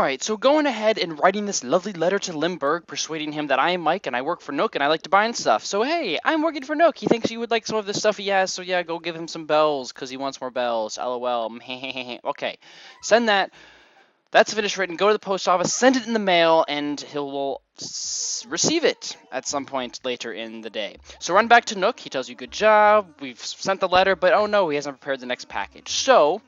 Alright, so going ahead and writing this lovely letter to Lindberg, persuading him that I am Mike and I work for Nook and I like to buy stuff. So hey, I'm working for Nook. He thinks you would like some of the stuff he has, so yeah, go give him some bells, because he wants more bells. LOL. Okay, send that. That's finished written. Go to the post office, send it in the mail, and he'll receive it at some point later in the day. So run back to Nook. He tells you, good job, we've sent the letter, but oh no, he hasn't prepared the next package. So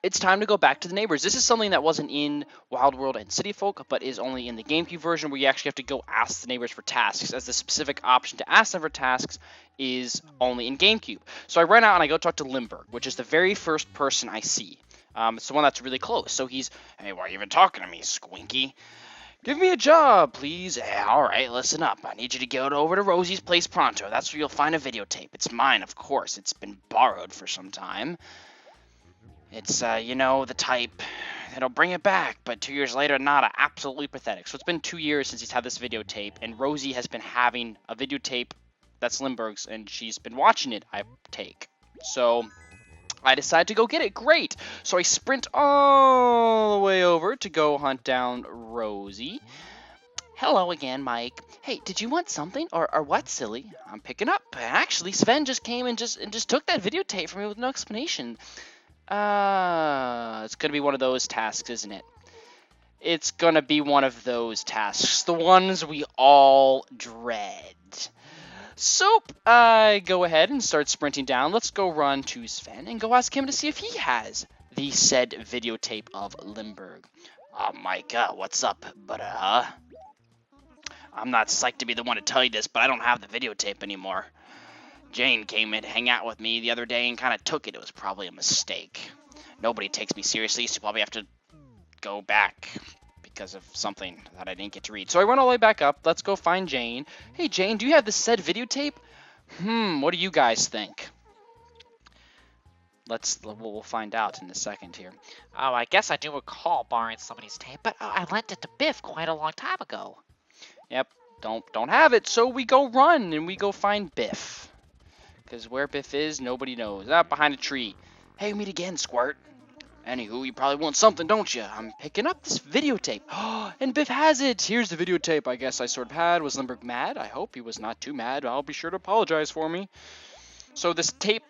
it's time to go back to the neighbors. This is something that wasn't in Wild World and City Folk, but is only in the GameCube version, where you actually have to go ask the neighbors for tasks, as the specific option to ask them for tasks is only in GameCube. So I run out and I go talk to Lindberg, which is the very first person I see. It's the one that's really close. So he's, hey, why are you even talking to me, Squinky? Give me a job, please. All right, listen up. I need you to go over to Rosie's place pronto. That's where you'll find a videotape. It's mine, of course. It's been borrowed for some time. It's, you know, the type that'll bring it back, but 2 years later, not absolutely pathetic. So it's been 2 years since he's had this videotape, and Rosie has been having a videotape that's Lindberg's, and she's been watching it, I take. So I decide to go get it. Great! So I sprint all the way over to go hunt down Rosie. Hello again, Mike. Hey, did you want something? Or what, silly? I'm picking up. Actually, Sven just came and just took that videotape from me with no explanation. It's gonna be one of those tasks, isn't it? It's gonna be one of those tasks. The ones we all dread. So, I go ahead and start sprinting down. Let's go run to Sven and go ask him to see if he has the said videotape of Lindberg. Mike, what's up? But, I'm not psyched to be the one to tell you this, but I don't have the videotape anymore. Jane came in to hang out with me the other day and kind of took it. It was probably a mistake. Nobody takes me seriously, so probably have to go back because of something that I didn't get to read. So I run all the way back up. Let's go find Jane. Hey, Jane, do you have the said videotape? What do you guys think? We'll find out in a second here. Oh, I guess I do recall borrowing somebody's tape, but I lent it to Biff quite a long time ago. Yep, don't have it, so we go run and we go find Biff. Because where Biff is, nobody knows. Out behind a tree. Hey, meet again, Squirt. Anywho, you probably want something, don't you? I'm picking up this videotape. And Biff has it. Here's the videotape I guess I sort of had. Was Lindberg mad? I hope he was not too mad. I'll be sure to apologize for me. So this tape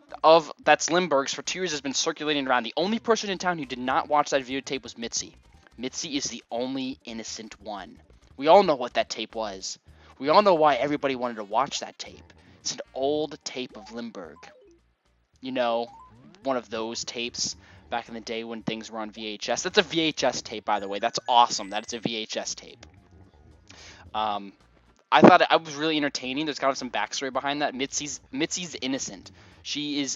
that's Lindberg's for 2 years has been circulating around. The only person in town who did not watch that videotape was Mitzi. Mitzi is the only innocent one. We all know what that tape was. We all know why everybody wanted to watch that tape. It's an old tape of Lindberg. You know, one of those tapes back in the day when things were on VHS. That's a VHS tape, by the way. That's awesome. That it's a VHS tape. I thought it was really entertaining. There's kind of some backstory behind that. Mitzi's innocent. She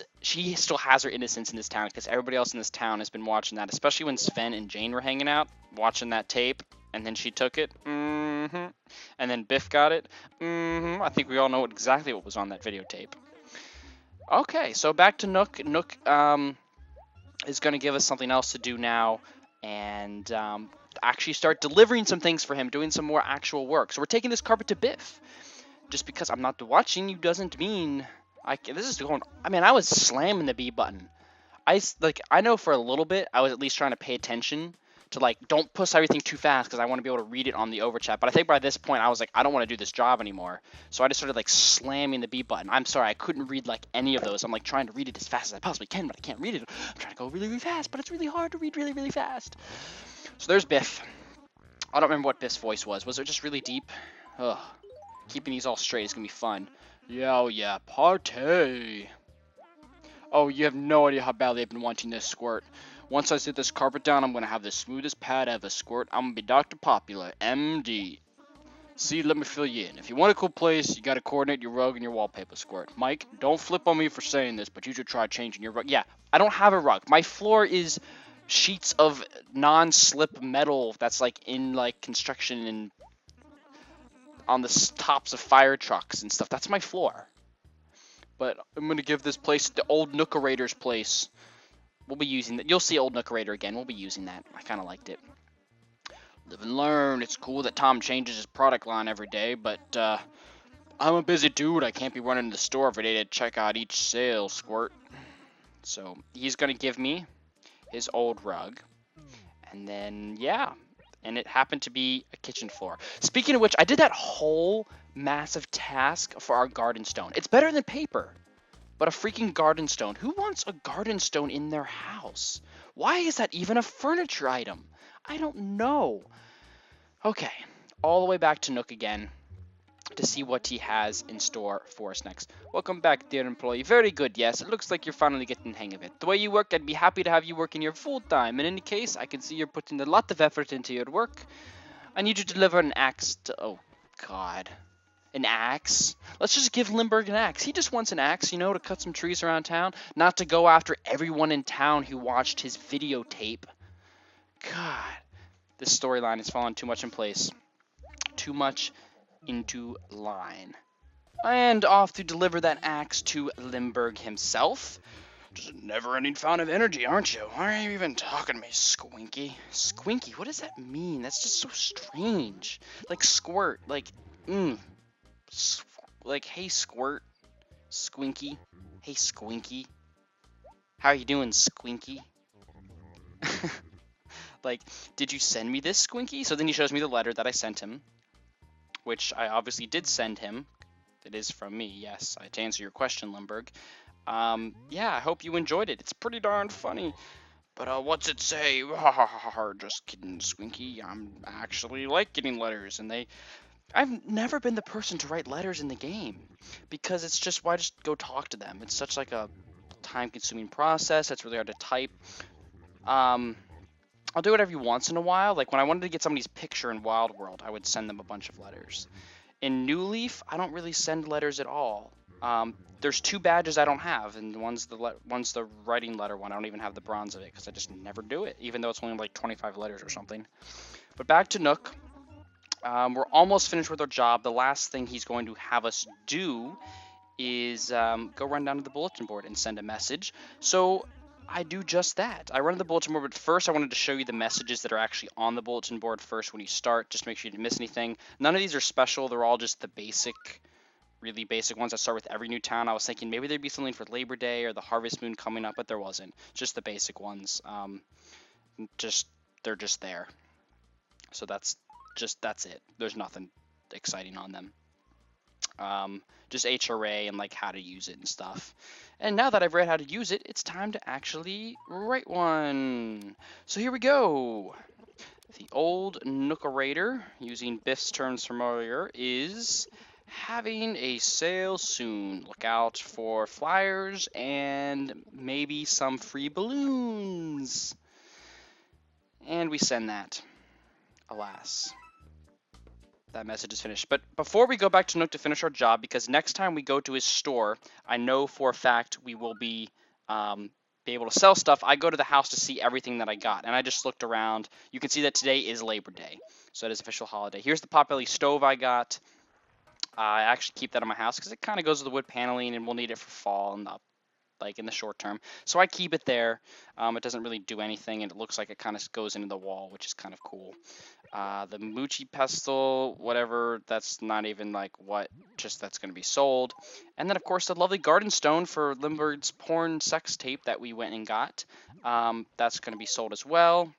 still has her innocence in this town because everybody else in this town has been watching that, especially when Sven and Jane were hanging out watching that tape, and then she took it. And then Biff got it. I think we all know exactly what was on that videotape. Okay, so back to Nook. Nook is going to give us something else to do now, and actually start delivering some things for him, doing some more actual work. So we're taking this carpet to Biff. Just because I'm not watching you doesn't mean this is going. I mean, I was slamming the B button. I know for a little bit I was at least trying to pay attention to don't push everything too fast because I want to be able to read it on the overchat. But I think by this point I was like, I don't want to do this job anymore. So I just started slamming the B button. I'm sorry, I couldn't read any of those. I'm trying to read it as fast as I possibly can, but I can't read it. I'm trying to go really, really fast, but it's really hard to read really, really fast. So there's Biff. I don't remember what Biff's voice was. Was it just really deep? Ugh. Keeping these all straight is gonna be fun. Yeah, oh yeah, party. Oh, you have no idea how badly I've been wanting this, Squirt. Once I sit this carpet down, I'm going to have the smoothest pad ever, Squirt. I'm going to be Dr. Popular, MD. See, let me fill you in. If you want a cool place, you got to coordinate your rug and your wallpaper, Squirt. Mike, don't flip on me for saying this, but you should try changing your rug. Yeah, I don't have a rug. My floor is sheets of non-slip metal that's in construction and on the tops of fire trucks and stuff. That's my floor. But I'm going to give this place the old Nookerator's place. We'll be using that. You'll see old Nookerator again. We'll be using that. I kind of liked it. Live and learn. It's cool that Tom changes his product line every day, but I'm a busy dude. I can't be running to the store every day to check out each sale, Squirt. So he's going to give me his old rug. And then, yeah, and it happened to be a kitchen floor. Speaking of which, I did that whole massive task for our garden stone. It's better than paper, but a freaking garden stone. Who wants a garden stone in their house? Why is that even a furniture item? I don't know. Okay, all the way back to Nook again to see what he has in store for us next. Welcome back, dear employee. Very good, yes. It looks like you're finally getting the hang of it. The way you work, I'd be happy to have you working here full time. In any case, I can see you're putting a lot of effort into your work. I need you to deliver an axe to... Oh, God. An axe? Let's just give Lindberg an axe. He just wants an axe, you know, to cut some trees around town, not to go after everyone in town who watched his videotape. God. This storyline has fallen too much in place. Too much into line. And off to deliver that axe to Lindberg himself. Just a never-ending fountain of energy, aren't you? Why are you even talking to me, Squinky? Squinky, what does that mean? That's just so strange. Like squirt, like, like, hey, squirt, Squinky. Hey, Squinky. How are you doing, Squinky? Like, did you send me this, Squinky? So then he shows me the letter that I sent him, which I obviously did send him. It is from me, yes, to answer your question, Lindberg. Yeah, I hope you enjoyed it. It's pretty darn funny. But, what's it say? Just kidding, Squinky. I'm actually like getting letters, and I've never been the person to write letters in the game, because it's just, why just go talk to them? It's such like a time-consuming process. It's really hard to type. I'll do it every once in a while. Like when I wanted to get somebody's picture in Wild World, I would send them a bunch of letters. In New Leaf, I don't really send letters at all. There's 2 badges I don't have, and one's the writing letter one. I don't even have the bronze of it because I just never do it, even though it's only like 25 letters or something. But back to Nook. We're almost finished with our job. The last thing he's going to have us do is go run down to the bulletin board and send a message. So I do just that. I run to the bulletin board, but first I wanted to show you the messages that are actually on the bulletin board first when you start, just to make sure you didn't miss anything. None of these are special. They're all just the basic, really basic ones that start with every new town. I was thinking maybe there'd be something for Labor Day or the Harvest Moon coming up, but there wasn't. Just the basic ones. They're just there. So that's it. There's nothing exciting on them. Just HRA and like how to use it and stuff. And now that I've read how to use it, it's time to actually write one. So here we go. The old Nookerator, using Biff's terms from earlier, is having a sale soon. Look out for flyers and maybe some free balloons. And we send that. Alas. That message is finished. But before we go back to Nook to finish our job, because next time we go to his store, I know for a fact we will be able to sell stuff. I go to the house to see everything that I got, and I just looked around. You can see that today is Labor Day, so it is official holiday. Here's the Potbelly stove I got. I actually keep that in my house because it kind of goes with the wood paneling, and we'll need it for fall and like in the short term. So I keep it there. It doesn't really do anything, and it looks like it kind of goes into the wall, which is kind of cool. The Moochie pestle, whatever, that's not even like what, just that's going to be sold. And then, of course, the lovely garden stone for Lindbergh's porn sex tape that we went and got. That's going to be sold as well.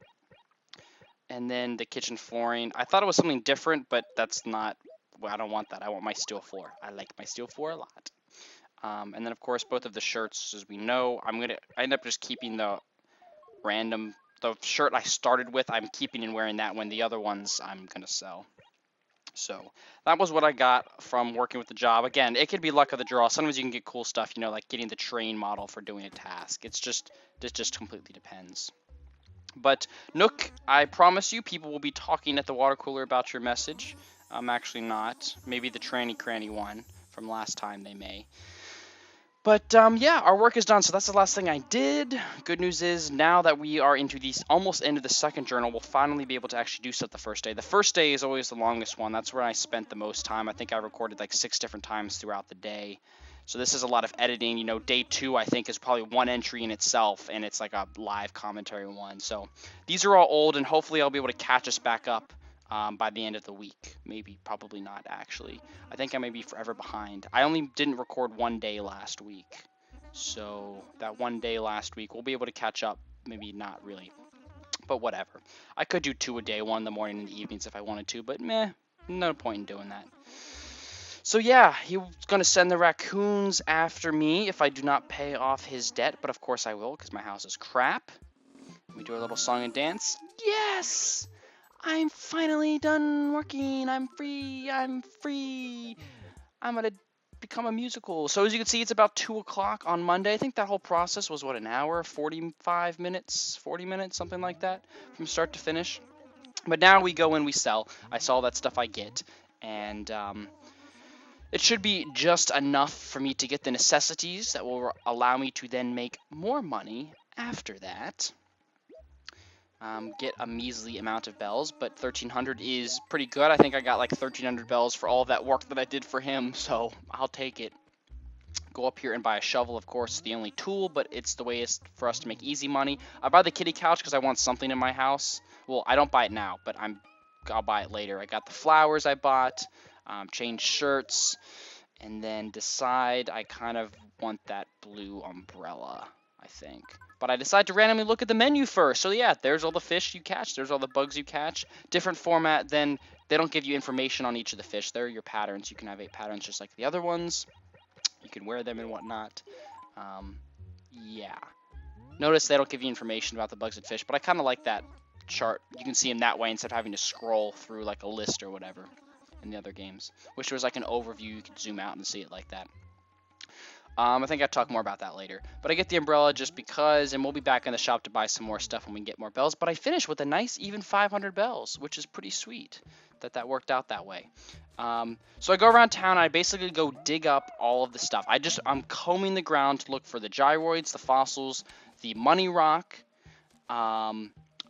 And then the kitchen flooring. I thought it was something different, but that's not, well, I don't want that. I want my steel floor. I like my steel floor a lot. And then, of course, both of the shirts, as we know, I end up just keeping the shirt I started with, I'm keeping and wearing that one. The other ones I'm going to sell. So that was what I got from working with the job. Again, it could be luck of the draw. Sometimes you can get cool stuff, you know, like getting the train model for doing a task. It just completely depends. But Nook, I promise you, people will be talking at the water cooler about your message. Actually not. Maybe the tranny cranny one from last time they may. But, yeah, our work is done, so that's the last thing I did. Good news is, now that we are into the almost end of the second journal, we'll finally be able to actually do stuff the first day. The first day is always the longest one. That's where I spent the most time. I think I recorded like 6 different times throughout the day. So this is a lot of editing. You know, day 2, I think, is probably one entry in itself, and it's like a live commentary one. So these are all old, and hopefully I'll be able to catch us back up by the end of the week. Maybe, probably not, actually. I think I may be forever behind. I only didn't record one day last week. So that one day last week, we'll be able to catch up. Maybe not really. but whatever. I could do 2 a day, 1 in the morning and the evenings if I wanted to, but meh, no point in doing that. So yeah, he was going to send the raccoons after me if I do not pay off his debt, but of course I will because my house is crap. We do a little song and dance. Yes! I'm finally done working. I'm free. I'm free. I'm going to become a musical. So as you can see, it's about 2 o'clock on Monday. I think that whole process was, what, an hour, 45 minutes, 40 minutes, something like that, from start to finish. But now we go in, we sell. I sell that stuff I get, and it should be just enough for me to get the necessities that will allow me to then make more money after that. Get a measly amount of bells, but 1,300 is pretty good. I think I got like 1,300 bells for all of that work that I did for him, so I'll take it. Go up here and buy a shovel, of course, the only tool, but it's the way for us to make easy money. I buy the kitty couch because I want something in my house. Well, I don't buy it now, but I'll buy it later. I got the flowers I bought, changed shirts, and then decide I kind of want that blue umbrella, I think. But I decide to randomly look at the menu first. So yeah, there's all the fish you catch. There's all the bugs you catch. Different format than, they don't give you information on each of the fish. They're your patterns. You can have 8 patterns just like the other ones. You can wear them and whatnot. Yeah. Notice they don't give you information about the bugs and fish, but I kind of like that chart. You can see them that way instead of having to scroll through like a list or whatever in the other games. Wish there was like an overview you could zoom out and see it like that. I think I'll talk more about that later. But I get the umbrella just because, and we'll be back in the shop to buy some more stuff when we get more bells. But I finish with a nice even 500 bells, which is pretty sweet that worked out that way. So I go around town and I basically go dig up all of the stuff. I'm combing the ground to look for the gyroids, the fossils, the money rock.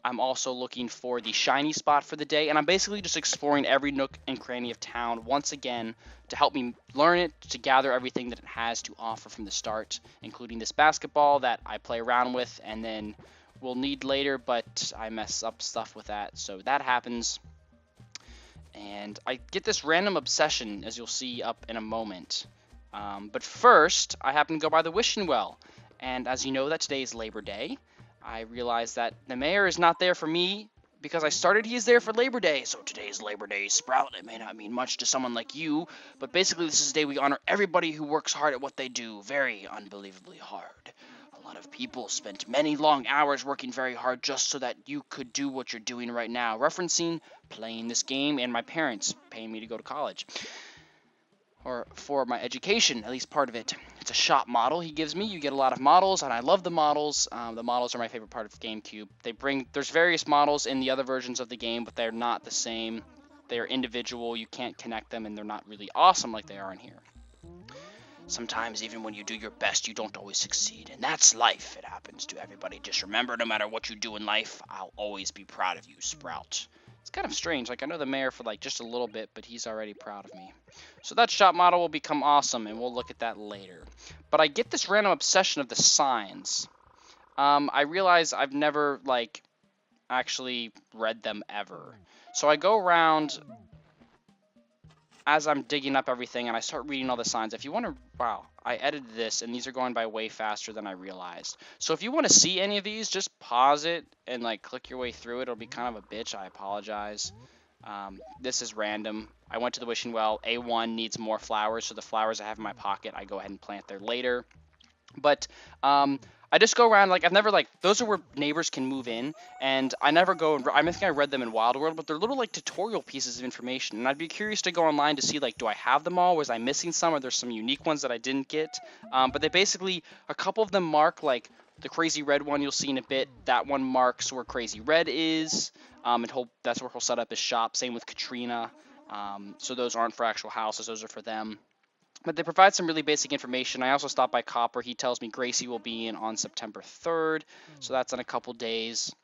I'm also looking for the shiny spot for the day, and I'm basically just exploring every nook and cranny of town once again to help me learn it, to gather everything that it has to offer from the start, including this basketball that I play around with and then will need later, but I mess up stuff with that, so that happens. And I get this random obsession, as you'll see up in a moment. But first, I happen to go by the wishing well, and as you know that today is Labor Day, I realize that the mayor is not there for me because I started he is there for Labor Day. So today's Labor Day sprout. It may not mean much to someone like you, but basically this is a day we honor everybody who works hard at what they do, very unbelievably hard. A lot of people spent many long hours working very hard just so that you could do what you're doing right now, referencing playing this game and my parents paying me to go to college. Or for my education, at least part of it. It's a shop model he gives me. You get a lot of models, and I love the models. The models are my favorite part of GameCube. There's various models in the other versions of the game, but they're not the same. They're individual. You can't connect them, and they're not really awesome like they are in here. Sometimes even when you do your best, you don't always succeed, and that's life. It happens to everybody. Just remember, no matter what you do in life, I'll always be proud of you, Sprout. It's kind of strange. Like, I know the mayor for like just a little bit, but he's already proud of me. So that shop model will become awesome, and we'll look at that later. But I get this random obsession of the signs. I realize I've never like actually read them ever. So I go around as I'm digging up everything, and I start reading all the signs. If you want to, wow, I edited this, and these are going by way faster than I realized. So if you want to see any of these, just pause it and like click your way through it. It'll be kind of a bitch. I apologize. This is random. I went to the wishing well. A1 needs more flowers, so the flowers I have in my pocket, I go ahead and plant there later. But I just go around, like, I've never, like, those are where neighbors can move in, and I never go, I think I read them in Wild World, but they're little, like, tutorial pieces of information, and I'd be curious to go online to see, like, do I have them all, was I missing some, or there's some unique ones that I didn't get, but they basically, a couple of them mark, like, the Crazy Red one you'll see in a bit, that one marks where Crazy Red is, and that's where he'll set up his shop, same with Katrina, so those aren't for actual houses, those are for them. But they provide some really basic information. I also stopped by Copper. He tells me Gracie will be in on September 3rd, so that's in a couple days.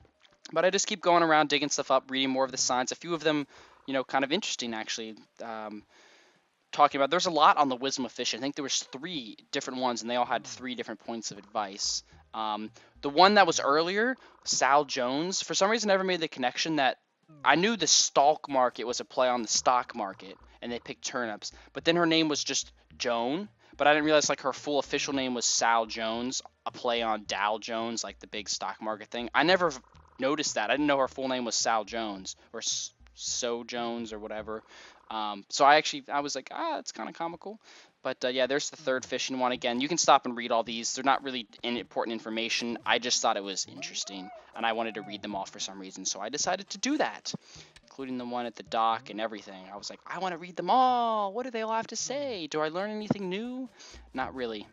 But I just keep going around, digging stuff up, reading more of the signs. A few of them, you know, kind of interesting, actually. Talking about, there's a lot on the wisdom of fishing. I think there was 3 different ones, and they all had 3 different points of advice. The one that was earlier, Sal Jones, for some reason never made the connection that I knew the stalk market was a play on the stock market, and they picked turnips. But then her name was just Joan, but I didn't realize like her full official name was Sal Jones, a play on Dow Jones, like the big stock market thing. I never noticed that. I didn't know her full name was Sal Jones or So Jones or whatever. So I was like, it's kind of comical. But yeah, there's the third fishing one. Again, you can stop and read all these. They're not really important information. I just thought it was interesting, and I wanted to read them all for some reason. So I decided to do that, including the one at the dock and everything. I was like, I want to read them all. What do they all have to say? Do I learn anything new? Not really.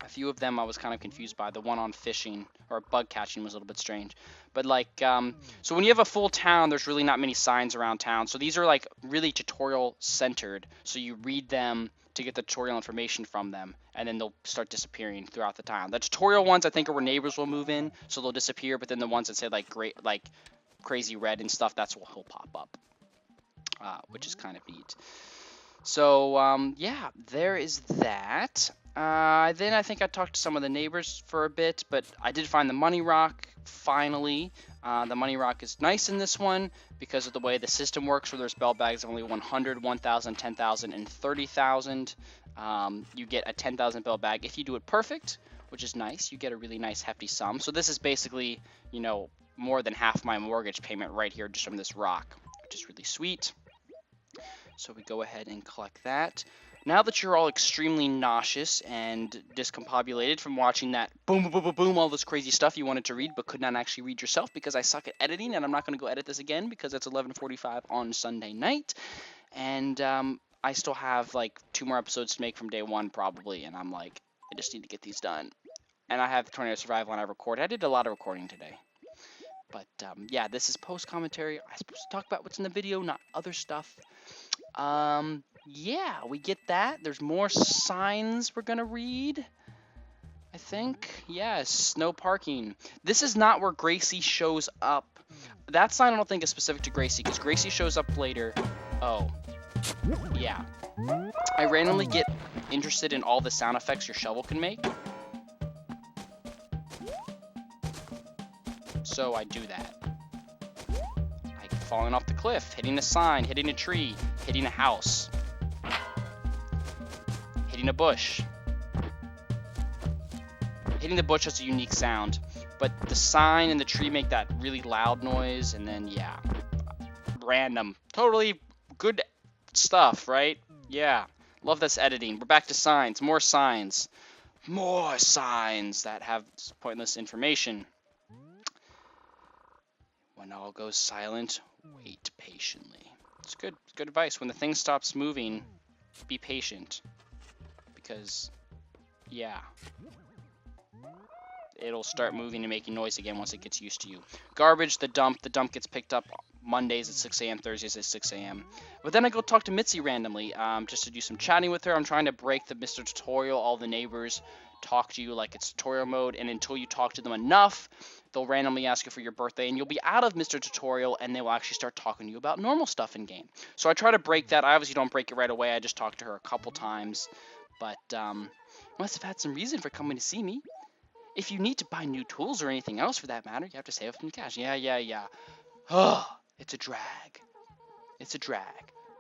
A few of them I was kind of confused by. The one on fishing or bug catching was a little bit strange. But like, so when you have a full town, there's really not many signs around town. So these are like really tutorial centered. So you read them to get the tutorial information from them, and then they'll start disappearing throughout the town. The tutorial ones I think are where neighbors will move in, so they'll disappear. But then the ones that say like crazy red and stuff, that's what will pop up, which is kind of neat. So yeah, there is that. Then I think I talked to some of the neighbors for a bit, but I did find the money rock finally. The money rock is nice in this one because of the way the system works, where there's bell bags of only 100, 1,000, 10,000, and 30,000. You get a 10,000 bell bag if you do it perfect, which is nice. You get a really nice hefty sum. So this is basically, more than half my mortgage payment right here just from this rock, which is really sweet. So we go ahead and collect that. Now that you're all extremely nauseous and discombobulated from watching that boom, boom, boom, boom, boom, all this crazy stuff you wanted to read but could not actually read yourself because I suck at editing, and I'm not going to go edit this again because it's 11:45 on Sunday night. And I still have like 2 more episodes to make from day 1 probably, and I'm like, I just need to get these done. And I have the Tornado Survival and I recorded. I did a lot of recording today. But yeah, this is post-commentary. I'm supposed to talk about what's in the video, not other stuff. Yeah, we get that. There's more signs we're gonna read, I think. Yes, no parking. This is not where Gracie shows up. That sign I don't think is specific to Gracie, because Gracie shows up later. Oh, yeah. I randomly get interested in all the sound effects your shovel can make. So I do that. Like falling off the cliff, hitting a sign, hitting a tree, hitting a house, hitting a bush. Hitting the bush has a unique sound, but the sign and the tree make that really loud noise, and then, yeah. Random. Totally good stuff, right? Yeah. Love this editing. We're back to signs. More signs. More signs that have pointless information. When all goes silent, wait patiently. It's good advice. When the thing stops moving, be patient. Because, yeah. It'll start moving and making noise again once it gets used to you. Garbage, the dump. The dump gets picked up Mondays at 6 a.m., Thursdays at 6 a.m. But then I go talk to Mitzi randomly, just to do some chatting with her. I'm trying to break the Mr. Tutorial. All the neighbors talk to you like it's tutorial mode, and until you talk to them enough, they'll randomly ask you for your birthday, and you'll be out of Mr. Tutorial, and they will actually start talking to you about normal stuff in game. So I try to break that. I obviously don't break it right away. I just talk to her a couple times, but must have had some reason for coming to see me. If you need to buy new tools or anything else for that matter, you have to save up some cash. Yeah. Oh, it's a drag. It's a drag.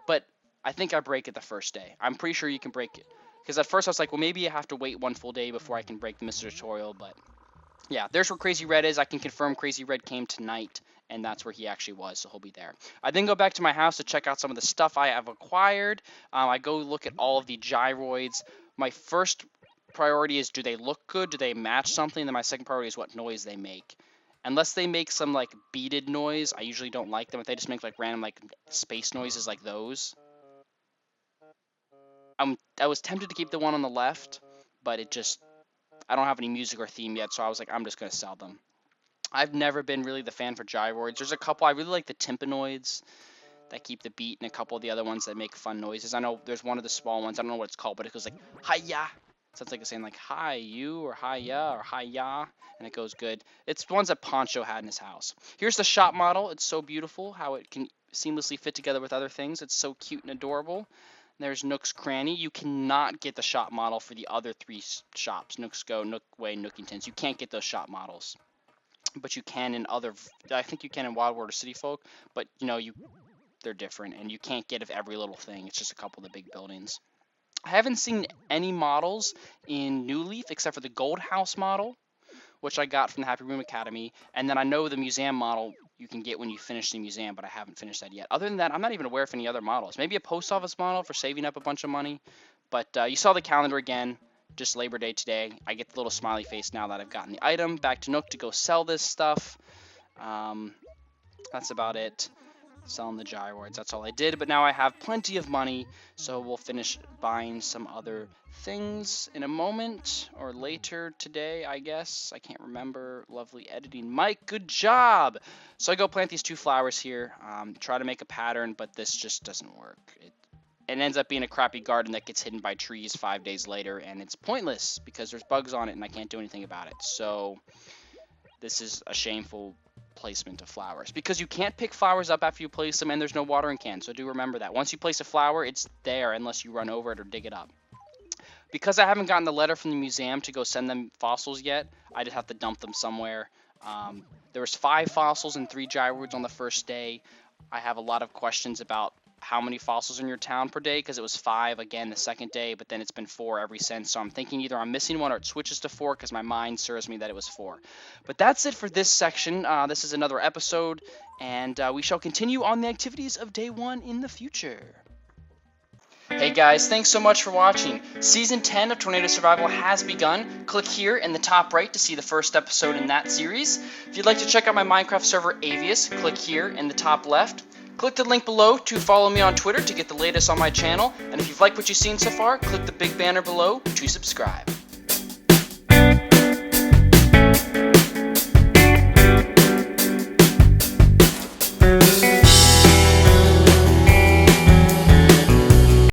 But I think I break it the first day. I'm pretty sure you can break it. Because at first I was like, well, maybe I have to wait 1 full day before I can break the Mr. Tutorial. But yeah, there's where Crazy Red is. I can confirm Crazy Red came tonight, and that's where he actually was, so he'll be there. I then go back to my house to check out some of the stuff I have acquired. I go look at all of the gyroids. My first priority is, do they look good? Do they match something? Then my second priority is what noise they make. Unless they make some like beaded noise, I usually don't like them. If they just make like random like space noises like those, I was tempted to keep the one on the left, but I don't have any music or theme yet, so I was like, I'm just gonna sell them. I've never been really the fan for gyroids. There's a couple I really like, the tympanoids that keep the beat, and a couple of the other ones that make fun noises. I know there's one of the small ones. I don't know what it's called, but it goes like hi-ya. Sounds like it's saying like hi you or hi-ya or hi-ya, and it goes good. It's the ones that Poncho had in his house. Here's the shop model. It's so beautiful how it can seamlessly fit together with other things. It's so cute and adorable. There's Nook's Cranny. You cannot get the shop model for the other 3 shops. Nook's Go, Nook Way, Nookingtons. You can't get those shop models. But you can in other... I think you can in Wild World or City Folk. But, they're different. And you can't get of every little thing. It's just a couple of the big buildings. I haven't seen any models in New Leaf except for the Gold House model, which I got from the Happy Room Academy. And then I know the museum model you can get when you finish the museum, but I haven't finished that yet. Other than that, I'm not even aware of any other models. Maybe a post office model for saving up a bunch of money. But you saw the calendar again, just Labor Day today. I get the little smiley face now that I've gotten the item. Back to Nook to go sell this stuff. That's about it. Selling the gyroids, that's all I did. But now I have plenty of money, so we'll finish buying some other things in a moment or later today, I guess. I can't remember. Lovely editing, Mike. Good job. So I go plant these 2 flowers here. Try to make a pattern, but this just doesn't work. It ends up being a crappy garden that gets hidden by trees 5 days later, and it's pointless because there's bugs on it and I can't do anything about it. So this is a shameful placement of flowers because you can't pick flowers up after you place them, and there's no watering can. So do remember that. Once you place a flower, it's there unless you run over it or dig it up. Because I haven't gotten the letter from the museum to go send them fossils yet, I just have to dump them somewhere. There was 5 fossils and 3 gyroids on the first day. I have a lot of questions about how many fossils in your town per day, because it was 5 again the second day, but then it's been 4 ever since. So I'm thinking either I'm missing one or it switches to 4 because my mind serves me that it was 4. But that's it for this section. This is another episode, and we shall continue on the activities of day 1 in the future. Hey guys, thanks so much for watching. Season 10 of Tornado Survival has begun. Click here in the top right to see the first episode in that series. If you'd like to check out my Minecraft server Avius, click here in the top left. Click the link below to follow me on Twitter to get the latest on my channel. And if you've liked what you've seen so far, click the big banner below to subscribe.